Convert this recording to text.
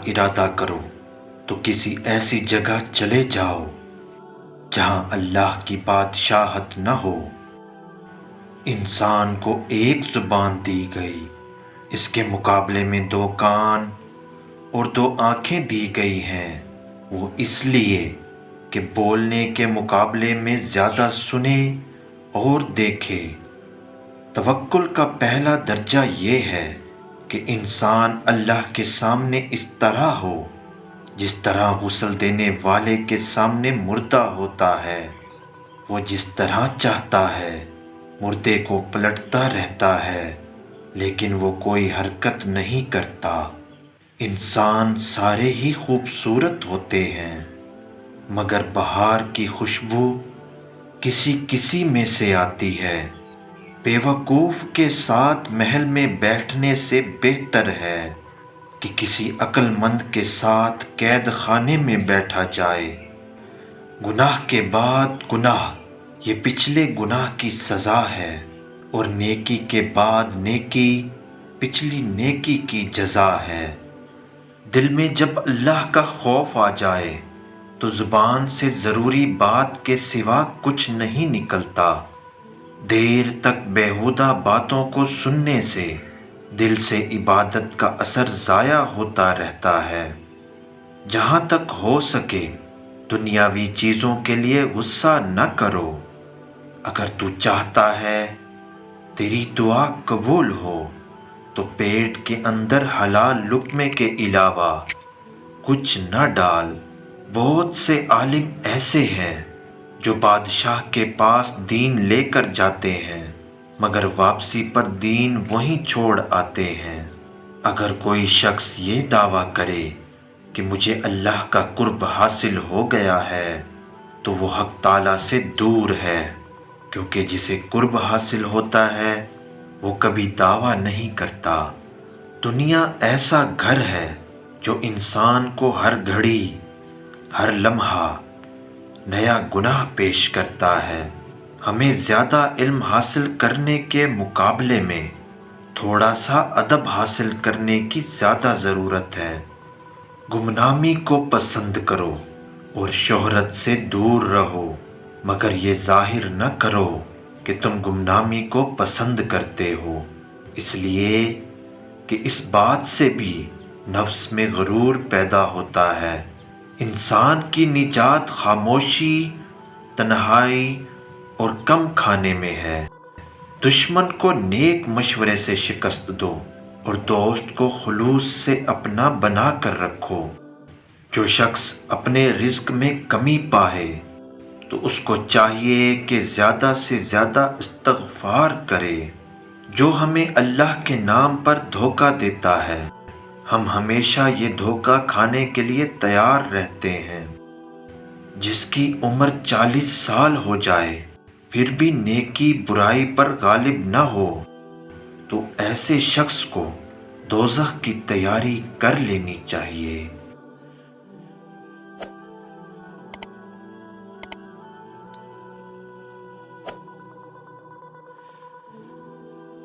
ارادہ کرو تو کسی ایسی جگہ چلے جاؤ جہاں اللہ کی بادشاہت نہ ہو۔ انسان کو ایک زبان دی گئی، اس کے مقابلے میں 2 کان اور 2 آنکھیں دی گئی ہیں، وہ اس لیے کہ بولنے کے مقابلے میں زیادہ سنے اور دیکھے۔ توکل کا پہلا درجہ یہ ہے کہ انسان اللہ کے سامنے اس طرح ہو جس طرح غسل دینے والے کے سامنے مردہ ہوتا ہے۔ وہ جس طرح چاہتا ہے مردے کو پلٹتا رہتا ہے، لیکن وہ کوئی حرکت نہیں کرتا۔ انسان سارے ہی خوبصورت ہوتے ہیں، مگر بہار کی خوشبو کسی کسی میں سے آتی ہے۔ بے وقوف کے ساتھ محل میں بیٹھنے سے بہتر ہے کہ کسی عقل مند کے ساتھ قید خانے میں بیٹھا جائے۔ گناہ کے بعد گناہ، یہ پچھلے گناہ کی سزا ہے، اور نیکی کے بعد نیکی پچھلی نیکی کی جزا ہے۔ دل میں جب اللہ کا خوف آ جائے تو زبان سے ضروری بات کے سوا کچھ نہیں نکلتا۔ دیر تک بیہودہ باتوں کو سننے سے دل سے عبادت کا اثر ضائع ہوتا رہتا ہے۔ جہاں تک ہو سکے دنیاوی چیزوں کے لیے غصہ نہ کرو۔ اگر تو چاہتا ہے تیری دعا قبول ہو تو پیٹ کے اندر حلال لقمے کے علاوہ کچھ نہ ڈال۔ بہت سے عالم ایسے ہیں جو بادشاہ کے پاس دین لے کر جاتے ہیں، مگر واپسی پر دین وہیں چھوڑ آتے ہیں۔ اگر کوئی شخص یہ دعویٰ کرے کہ مجھے اللہ کا قرب حاصل ہو گیا ہے تو وہ حق تعالیٰ سے دور ہے، کیونکہ جسے قرب حاصل ہوتا ہے وہ کبھی دعویٰ نہیں کرتا۔ دنیا ایسا گھر ہے جو انسان کو ہر گھڑی، ہر لمحہ نیا گناہ پیش کرتا ہے۔ ہمیں زیادہ علم حاصل کرنے کے مقابلے میں تھوڑا سا ادب حاصل کرنے کی زیادہ ضرورت ہے۔ گمنامی کو پسند کرو اور شہرت سے دور رہو، مگر یہ ظاہر نہ کرو کہ تم گمنامی کو پسند کرتے ہو، اس لیے کہ اس بات سے بھی نفس میں غرور پیدا ہوتا ہے۔ انسان کی نجات خاموشی، تنہائی اور کم کھانے میں ہے۔ دشمن کو نیک مشورے سے شکست دو اور دوست کو خلوص سے اپنا بنا کر رکھو۔ جو شخص اپنے رزق میں کمی پائے تو اس کو چاہیے کہ زیادہ سے زیادہ استغفار کرے۔ جو ہمیں اللہ کے نام پر دھوکہ دیتا ہے، ہم ہمیشہ یہ دھوکہ کھانے کے لیے تیار رہتے ہیں۔ جس کی عمر 40 سال ہو جائے پھر بھی نیکی برائی پر غالب نہ ہو تو ایسے شخص کو دوزخ کی تیاری کر لینی چاہیے۔